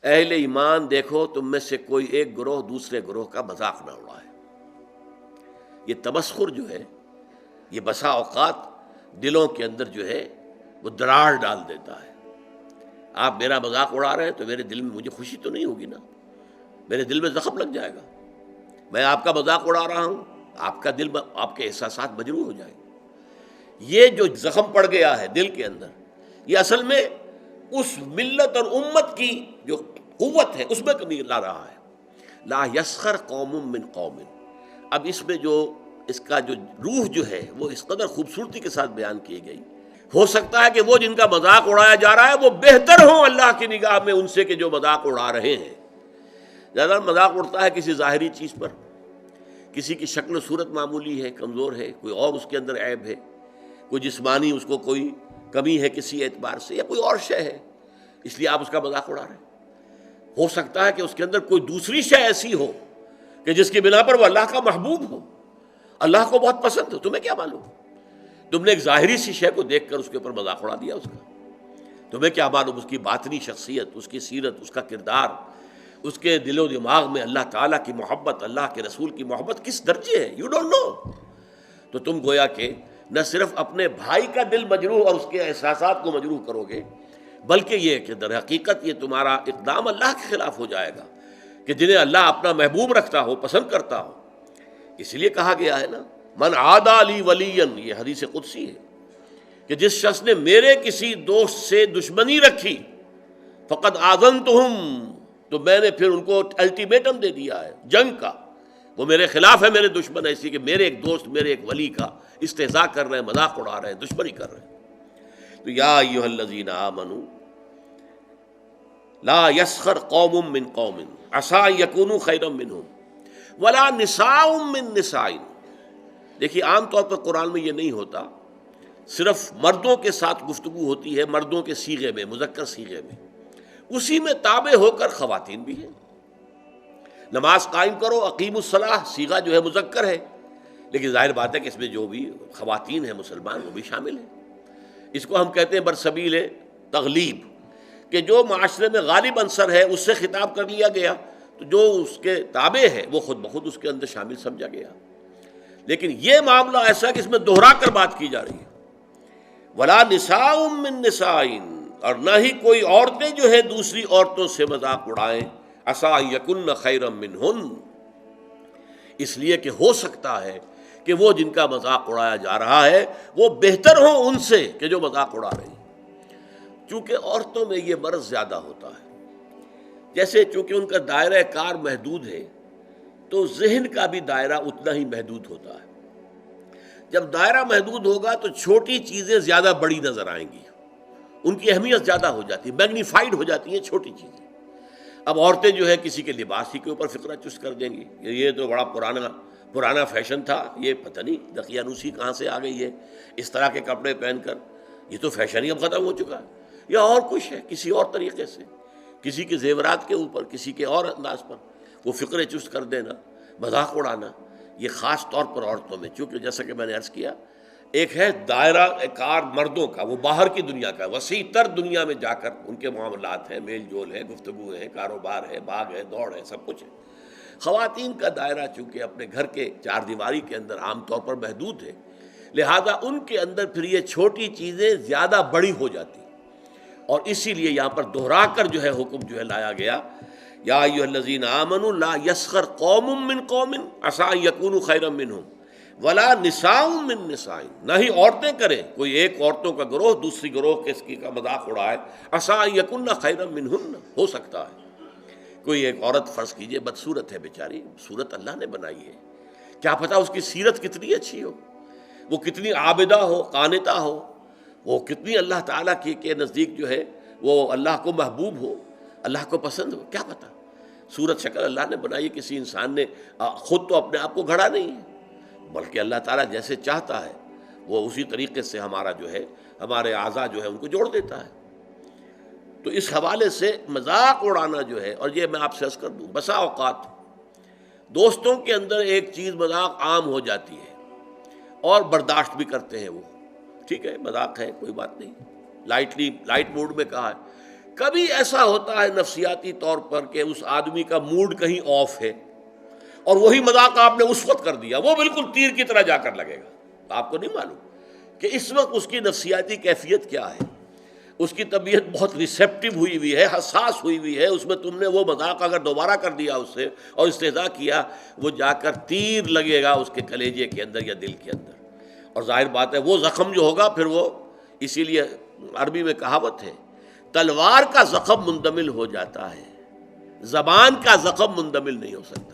اہل ایمان دیکھو تم میں سے کوئی ایک گروہ دوسرے گروہ کا مذاق نہ اڑائے۔ یہ تمسخر جو ہے یہ بسا اوقات دلوں کے اندر جو ہے وہ دراڑ ڈال دیتا ہے۔ آپ میرا مذاق اڑا رہے ہیں تو میرے دل میں مجھے خوشی تو نہیں ہوگی نا، میرے دل میں زخم لگ جائے گا۔ میں آپ کا مذاق اڑا رہا ہوں، آپ کا دل، آپ کے احساسات مجروح ہو جائیں گے۔ یہ جو زخم پڑ گیا ہے دل کے اندر، یہ اصل میں اس ملت اور امت کی جو قوت ہے اس میں کمی لا رہا ہے۔ لا یسخر قوم من قوم، اب اس میں جو اس کا جو روح جو ہے وہ اس قدر خوبصورتی کے ساتھ بیان کی گئی۔ ہو سکتا ہے کہ وہ جن کا مذاق اڑایا جا رہا ہے وہ بہتر ہوں اللہ کی نگاہ میں ان سے کہ جو مذاق اڑا رہے ہیں۔ زیادہ مذاق اڑتا ہے کسی ظاہری چیز پر، کسی کی شکل و صورت معمولی ہے، کمزور ہے، کوئی اور اس کے اندر عیب ہے، کوئی جسمانی اس کو کوئی کمی ہے کسی اعتبار سے، یا کوئی اور شے ہے، اس لیے آپ اس کا مذاق اڑا رہے ہیں۔ ہو سکتا ہے کہ اس کے اندر کوئی دوسری شے ایسی ہو کہ جس کی بنا پر وہ اللہ کا محبوب ہو، اللہ کو بہت پسند ہو، تمہیں کیا معلوم؟ تم نے ایک ظاہری سی شے کو دیکھ کر اس کے اوپر مذاق اڑا دیا اس کا، تمہیں کیا معلوم اس کی باطنی شخصیت، اس کی سیرت، اس کا کردار، اس کے دل و دماغ میں اللہ تعالیٰ کی محبت، اللہ کے رسول کی محبت کس درجے ہے، یو ڈونٹ نو۔ تو تم گویا کہ نہ صرف اپنے بھائی کا دل مجروح اور اس کے احساسات کو مجروح کرو گے، بلکہ یہ کہ در حقیقت یہ تمہارا اقدام اللہ کے خلاف ہو جائے گا کہ جنہیں اللہ اپنا محبوب رکھتا ہو، پسند کرتا ہو۔ اس لیے کہا گیا ہے نا، من عادی لی ولیا، یہ حدیث قدسی ہے کہ جس شخص نے میرے کسی دوست سے دشمنی رکھی، فقد آذنتہم، تو میں نے پھر ان کو الٹیمیٹم دے دیا ہے جنگ کا، وہ میرے خلاف ہے، میرے دشمن ہے، اسی کہ میرے ایک دوست، میرے ایک ولی کا استہزاء کر رہے ہیں، مذاق اڑا رہے ہیں، دشمنی کر رہے ہیں۔ تو یا ایھا الذین آمنوا لا یسخر قوم من قوم عسى ان یکونوا خیرا منہم ولا نساء من نساء۔ دیکھیے عام طور پر قرآن میں یہ نہیں ہوتا، صرف مردوں کے ساتھ گفتگو ہوتی ہے، مردوں کے صیغے میں، مذکر صیغے میں، اسی میں تابع ہو کر خواتین بھی ہیں۔ نماز قائم کرو، اقیموا الصلاۃ، صیغہ جو ہے مذکر ہے، لیکن ظاہر بات ہے کہ اس میں جو بھی خواتین ہیں مسلمان وہ بھی شامل ہیں۔ اس کو ہم کہتے ہیں برسبیل تغلیب، کہ جو معاشرے میں غالب عنصر ہے اس سے خطاب کر لیا گیا، تو جو اس کے تابع ہے وہ خود بخود اس کے اندر شامل سمجھا گیا۔ لیکن یہ معاملہ ایسا کہ اس میں دوہرا کر بات کی جا رہی ہے، ولا نساء من نساء، اور نہ ہی کوئی عورتیں جو ہے دوسری عورتوں سے مذاق اڑائیں، عسى ان یکن خیرا منہن، اس لیے کہ ہو سکتا ہے کہ وہ جن کا مذاق اڑایا جا رہا ہے وہ بہتر ہوں ان سے کہ جو مذاق اڑا رہے ہیں۔ چونکہ عورتوں میں یہ مرض زیادہ ہوتا ہے، جیسے چونکہ ان کا دائرہ کار محدود ہے تو ذہن کا بھی دائرہ اتنا ہی محدود ہوتا ہے۔ جب دائرہ محدود ہوگا تو چھوٹی چیزیں زیادہ بڑی نظر آئیں گی، ان کی اہمیت زیادہ ہو جاتی ہے، میگنیفائڈ ہو جاتی ہیں چھوٹی چیزیں۔ اب عورتیں جو ہے کسی کے لباس ہی کے اوپر فقرہ چست کر دیں گی، یہ تو بڑا پرانا فیشن تھا، یہ پتہ نہیں دقیانوسی کہاں سے آ گئی ہے، اس طرح کے کپڑے پہن کر، یہ تو فیشن ہی اب ختم ہو چکا ہے۔ یا اور کچھ ہے، کسی اور طریقے سے، کسی کے زیورات کے اوپر، کسی کے اور انداز پر وہ فقرے چست کر دینا، مذاق اڑانا، یہ خاص طور پر عورتوں میں، چونکہ جیسا کہ میں نے عرض کیا، ایک ہے دائرہ کار مردوں کا، وہ باہر کی دنیا کا، وسیع تر دنیا میں جا کر ان کے معاملات ہیں، میل جول ہے، گفتگو ہے، کاروبار ہے، بھاگ ہے، دوڑ ہے، سب کچھ ہے۔ خواتین کا دائرہ چونکہ اپنے گھر کے چار دیواری کے اندر عام طور پر محدود ہے، لہذا ان کے اندر پھر یہ چھوٹی چیزیں زیادہ بڑی ہو جاتی، اور اسی لیے یہاں پر دوہرا کر جو ہے حکم جو ہے لایا گیا، یا ایھا الذین آمنوا لا یسخر قوم من قوم عسى ان یکونوا خیرا منہم ولا نساء من نساء، نہ ہی عورتیں کریں، کوئی ایک عورتوں کا گروہ دوسری گروہ کے اس کی کا مذاق اڑائے، عسى ان یکن خیرا منہن، ہو سکتا ہے کوئی ایک عورت فرض کیجئے بدصورت ہے بیچاری، صورت اللہ نے بنائی ہے، کیا پتہ اس کی سیرت کتنی اچھی ہو، وہ کتنی عابدہ ہو، قانتہ ہو، وہ کتنی اللہ تعالیٰ کے نزدیک جو ہے وہ اللہ کو محبوب ہو، اللہ کو پسند ہو، کیا پتہ۔ صورت شکل اللہ نے بنائی، کسی انسان نے خود تو اپنے آپ کو گھڑا نہیں ہے، بلکہ اللہ تعالیٰ جیسے چاہتا ہے وہ اسی طریقے سے ہمارا جو ہے، ہمارے اعضاء جو ہے ان کو جوڑ دیتا ہے۔ تو اس حوالے سے مذاق اڑانا جو ہے، اور یہ میں آپ سے عرض کر دوں، بسا اوقات دوستوں کے اندر ایک چیز مذاق عام ہو جاتی ہے اور برداشت بھی کرتے ہیں، وہ ٹھیک ہے مذاق ہے، کوئی بات نہیں، لائٹ موڈ میں کہا ہے، کبھی ایسا ہوتا ہے نفسیاتی طور پر کہ اس آدمی کا موڈ کہیں آف ہے اور وہی مذاق آپ نے اس وقت کر دیا، وہ بالکل تیر کی طرح جا کر لگے گا، آپ کو نہیں معلوم کہ اس وقت اس کی نفسیاتی کیفیت کیا ہے، اس کی طبیعت بہت ریسیپٹیو ہوئی ہوئی ہے، حساس ہوئی ہوئی ہے، اس میں تم نے وہ مذاق اگر دوبارہ کر دیا اس سے اور استہزاء کیا، وہ جا کر تیر لگے گا اس کے کلیجے کے اندر یا دل کے اندر، اور ظاہر بات ہے وہ زخم جو ہوگا پھر وہ، اسی لیے عربی میں کہاوت ہے تلوار کا زخم مندمل ہو جاتا ہے، زبان کا زخم مندمل نہیں ہو سکتا۔